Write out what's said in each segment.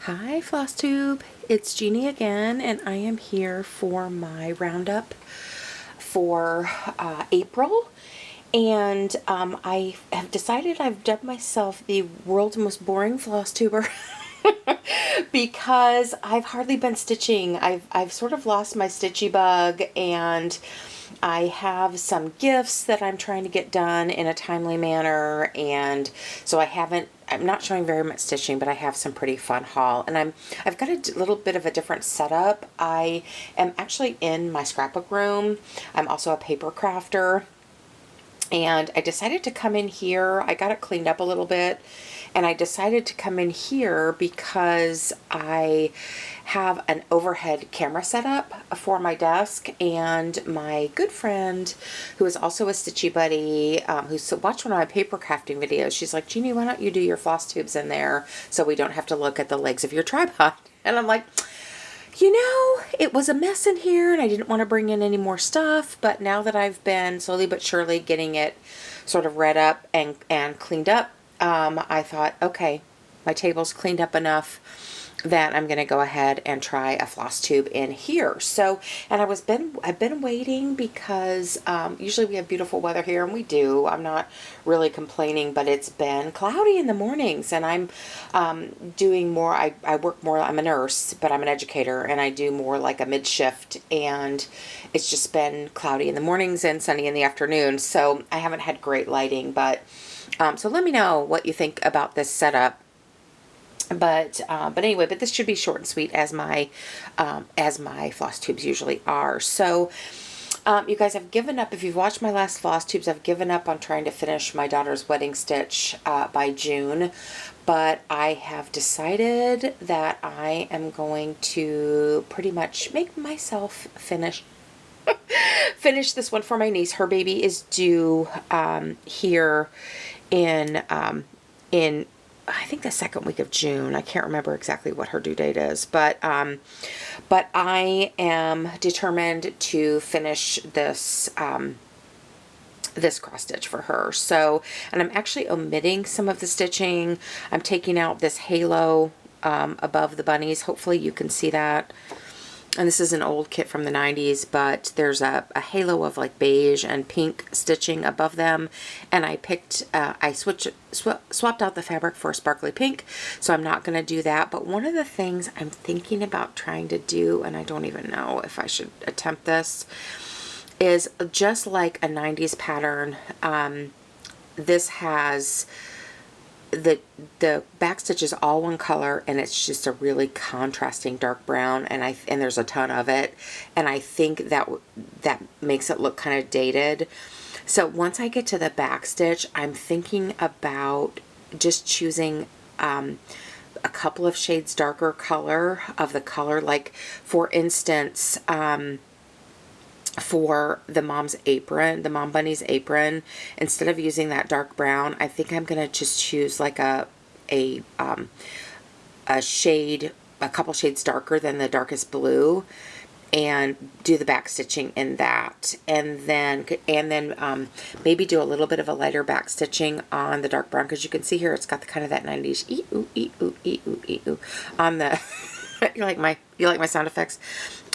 Hi Flosstube, it's Jeannie again, and I am here for my roundup for April. And I have decided I've dubbed myself the world's most boring floss tuber because I've hardly been stitching. I've sort of lost my stitchy bug, and I have some gifts that I'm trying to get done in a timely manner, and so I'm not showing very much stitching, but I have some pretty fun haul, and I've got a little bit of a different setup. I am actually in my scrapbook room. I'm also a paper crafter, and I decided to come in here. I got it cleaned up a little bit, and I decided to come in here because I have an overhead camera set up for my desk, and my good friend, who is also a stitchy buddy, who's watched one of my paper crafting videos, she's like, Jeannie, why don't you do your floss tubes in there so we don't have to look at the legs of your tripod? And I'm like, you know, it was a mess in here and I didn't want to bring in any more stuff, but now that I've been slowly but surely getting it sort of read up and cleaned up, I thought, okay, my table's cleaned up enough that I'm going to go ahead and try a floss tube in here. So, and I've been waiting because usually we have beautiful weather here, and we do. I'm not really complaining, but it's been cloudy in the mornings, and I'm doing more. I work more. I'm a nurse, but I'm an educator, and I do more like a mid shift, and it's just been cloudy in the mornings and sunny in the afternoon. So I haven't had great lighting, but so let me know what you think about this setup. But anyway, but this should be short and sweet as my floss tubes usually are. So you guys, I've given up. If you've watched my last floss tubes, I've given up on trying to finish my daughter's wedding stitch by June. But I have decided that I am going to pretty much make myself finish this one for my niece. Her baby is due here in I think the second week of June. I can't remember exactly what her due date is, but I am determined to finish this this cross stitch for her. So, and I'm actually omitting some of the stitching. I'm taking out this halo above the bunnies. Hopefully you can see that. And this is an old kit from the 90s, but there's a halo of like beige and pink stitching above them. And I picked, I swapped out the fabric for a sparkly pink, so I'm not going to do that. But one of the things I'm thinking about trying to do, and I don't even know if I should attempt this, is just like a 90s pattern. This has the back stitch is all one color, and it's just a really contrasting dark brown, and there's a ton of it, and I think that makes it look kind of dated. So once I get to the back stitch, I'm thinking about just choosing a couple of shades darker color of the color, like for instance, for the mom's apron, the mom bunny's apron, instead of using that dark brown, I think I'm gonna just choose like a shade, a couple shades darker than the darkest blue, and do the back stitching in that, and then maybe do a little bit of a lighter back stitching on the dark brown, because you can see here it's got the kind of that 90s on the you like my sound effects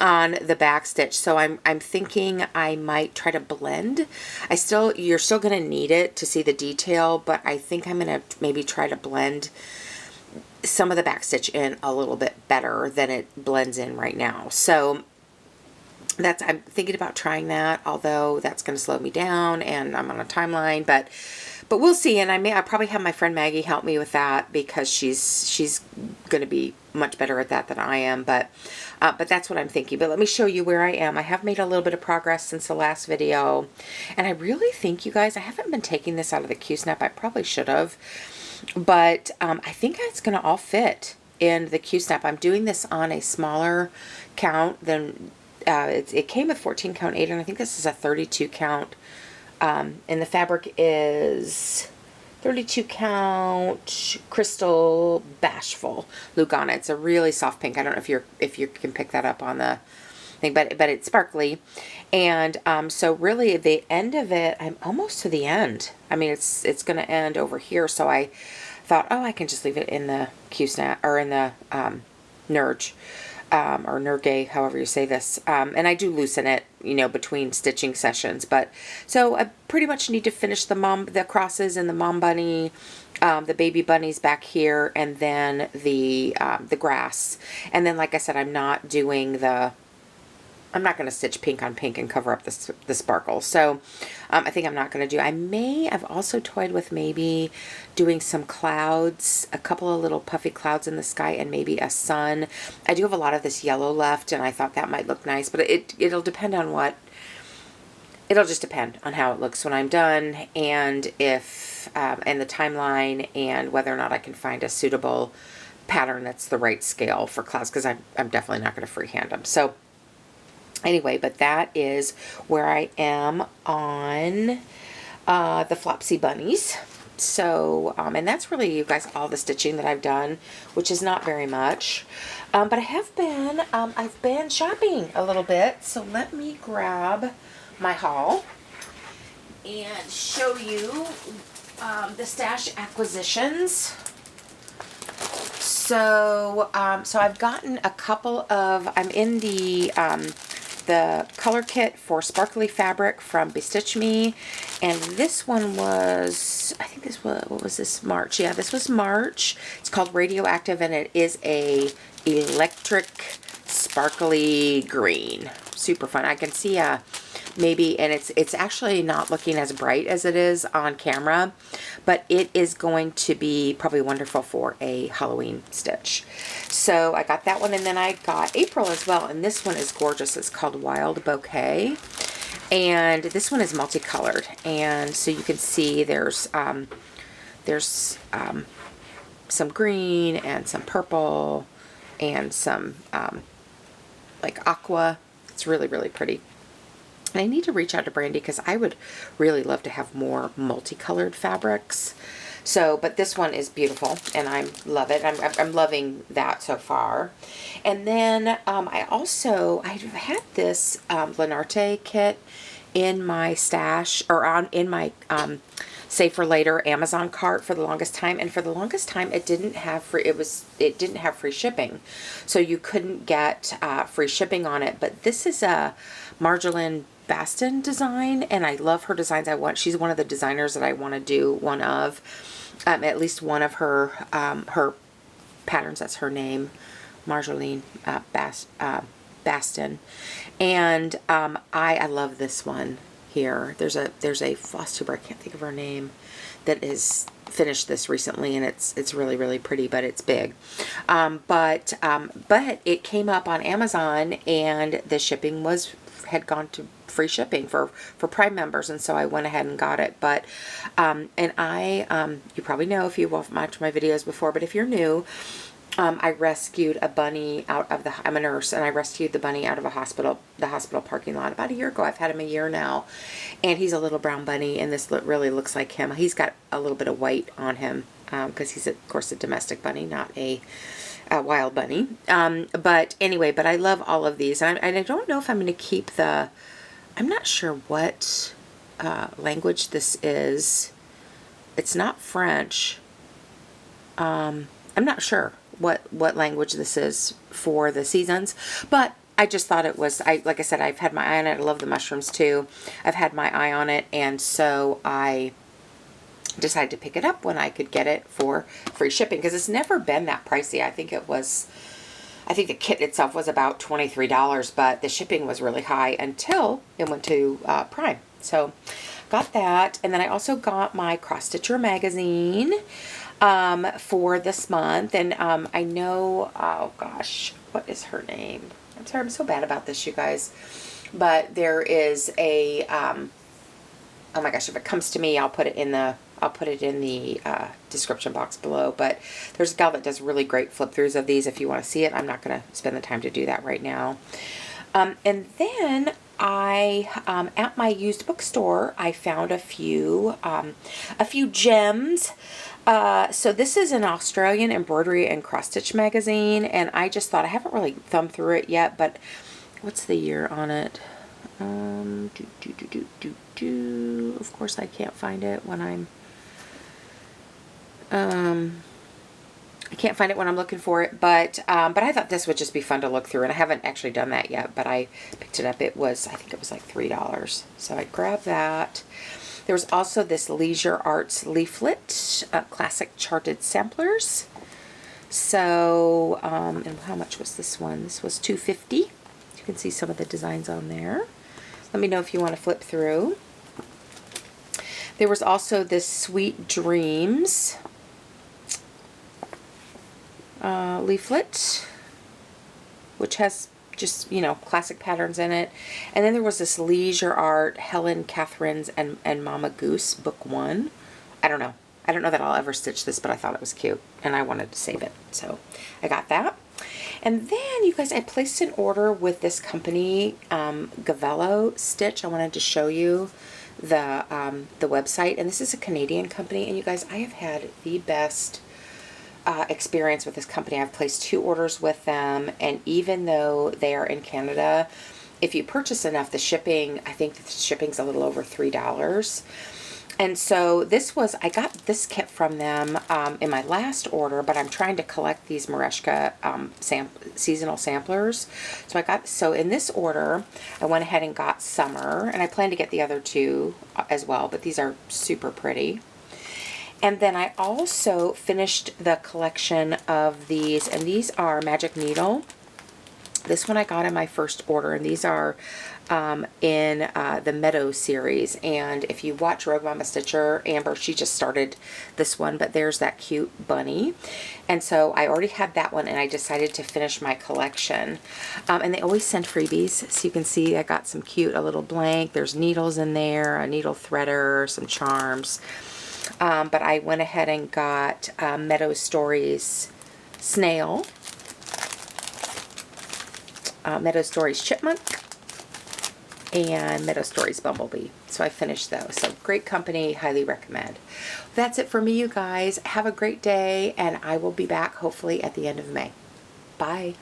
on the back stitch. So I'm thinking I might try to blend. You're still going to need it to see the detail, but I think I'm going to maybe try to blend some of the back stitch in a little bit better than it blends in right now. So I'm thinking about trying that, although that's going to slow me down and I'm on a timeline, but we'll see. And I probably have my friend Maggie help me with that, because she's going to be much better at that than I am, but that's what I'm thinking. But let me show you where I am. I have made a little bit of progress since the last video, and I really think, you guys, I haven't been taking this out of the Q-snap. I probably should have, but I think it's going to all fit in the Q-snap. I'm doing this on a smaller count than it came with 14 count 8, and I think this is a 32 count, and the fabric is 32 count crystal bashful Lugana. It's a really soft pink. I don't know if you can pick that up on the thing, but it's sparkly. And so really the end of it, I'm almost to the end. I mean, it's going to end over here, so I thought, oh, I can just leave it in the Q-snap, or in the Nerge, or Nergay, however you say this. And I do loosen it, you know, between stitching sessions. But so I pretty much need to finish the crosses and the mom bunny, the baby bunnies back here, and then the grass. And then, like I said, I'm not doing I'm not going to stitch pink on pink and cover up the sparkle. So I think I'm not going to do. I've also toyed with maybe doing some clouds, a couple of little puffy clouds in the sky, and maybe a sun. I do have a lot of this yellow left, and I thought that might look nice, but it'll depend on it'll just depend on how it looks when I'm done, and if, and the timeline, and whether or not I can find a suitable pattern that's the right scale for clouds, because I'm definitely not going to freehand them. So anyway, but that is where I am on the Flopsy bunnies. So, and that's really, you guys, all the stitching that I've done, which is not very much. But I have been, I've been shopping a little bit. So let me grab my haul and show you the stash acquisitions. So, so I've gotten a couple of, I'm in the color kit for Sparkly Fabric from Bestitch Me, and this one was, I think this was, what was this, March? Yeah, this was March. It's called Radioactive, and it is a electric sparkly green. Super fun. I can see maybe, and it's actually not looking as bright as it is on camera, but it is going to be probably wonderful for a Halloween stitch. So I got that one, and then I got April as well, and this one is gorgeous. It's called Wild Bouquet, and this one is multicolored, and so you can see there's some green and some purple and some like aqua. It's really, really pretty. And I need to reach out to Brandy because I would really love to have more multicolored fabrics. So, but this one is beautiful, and I love it. I'm loving that so far. And then I've had this Lenarte kit in my stash, or in my Save for Later Amazon cart for the longest time, and for the longest time it didn't have free. It didn't have free shipping, so you couldn't get free shipping on it. But this is a Marjolaine Baston design, and I love her designs. She's one of the designers that I want to do one of, at least one of her her patterns. That's her name, Marjolaine Baston, and I love this one here. There's a Flosstube, I can't think of her name, that is finished this recently, and it's really, really pretty, but it's big. But it came up on Amazon, and the shipping had gone to free shipping for Prime members, and so I went ahead and got it. But and you probably know if you've watched my videos before, but if you're new, I rescued a bunny out of I'm a nurse, and I rescued the bunny out of the hospital parking lot about a year ago. I've had him a year now, and he's a little brown bunny, and this really looks like him. He's got a little bit of white on him because he's, of course, a domestic bunny, not a wild bunny. But anyway, but I love all of these, and I don't know if I'm going to keep I'm not sure what language this is. It's not French. I'm not sure what language this is for the seasons, but I just thought it was, like I said, I've had my eye on it. I love the mushrooms too. I've had my eye on it, and so I decided to pick it up when I could get it for free shipping, because it's never been that pricey. I think the kit itself was about $23, but the shipping was really high until it went to Prime. So got that, and then I also got my Cross Stitcher magazine for this month, and I know, oh gosh, what is her name? I'm sorry, I'm so bad about this, you guys, but there is a oh my gosh, if it comes to me, I'll put it in the description box below. But there's a gal that does really great flip throughs of these if you want to see it. I'm not going to spend the time to do that right now. And then I at my used bookstore, I found a few gems. So this is an Australian embroidery and cross stitch magazine, and I just thought, I haven't really thumbed through it yet, but what's the year on it? Of course I can't find it when I'm I can't find it when I'm looking for it, but I thought this would just be fun to look through, and I haven't actually done that yet, but I picked it up. I think it was like $3. So I grabbed that. There was also this Leisure Arts leaflet, classic charted samplers. So, and how much was this one? This was $2.50. You can see some of the designs on there. Let me know if you want to flip through. There was also this Sweet Dreams leaflet, which has just, you know, classic patterns in it. And then there was this Leisure Art, Helen Catherine's and Mama Goose, book 1. I don't know. I don't know that I'll ever stitch this, but I thought it was cute, and I wanted to save it. So I got that. And then, you guys, I placed an order with this company, Gavello Stitch. I wanted to show you the website. And this is a Canadian company. And you guys, I have had the best experience with this company. I've placed 2 orders with them, and even though they are in Canada, if you purchase enough, the shipping, I think the shipping's a little over $3. And so I got this kit from them in my last order, but I'm trying to collect these Mereshka seasonal samplers. So in this order, I went ahead and got Summer, and I plan to get the other 2 as well, but these are super pretty. And then I also finished the collection of these, and these are Magic Needle. This one I got in my first order, and these are in the Meadow series. And if you watch Rogue Mama Stitcher, Amber, she just started this one, but there's that cute bunny. And so I already had that one, and I decided to finish my collection. And they always send freebies, so you can see I got some cute, a little blank. There's needles in there, a needle threader, some charms. But I went ahead and got Meadow Stories Snail, Meadow Stories Chipmunk, and Meadow Stories Bumblebee. So I finished those. So great company, highly recommend. That's it for me, you guys. Have a great day, and I will be back hopefully at the end of May. Bye.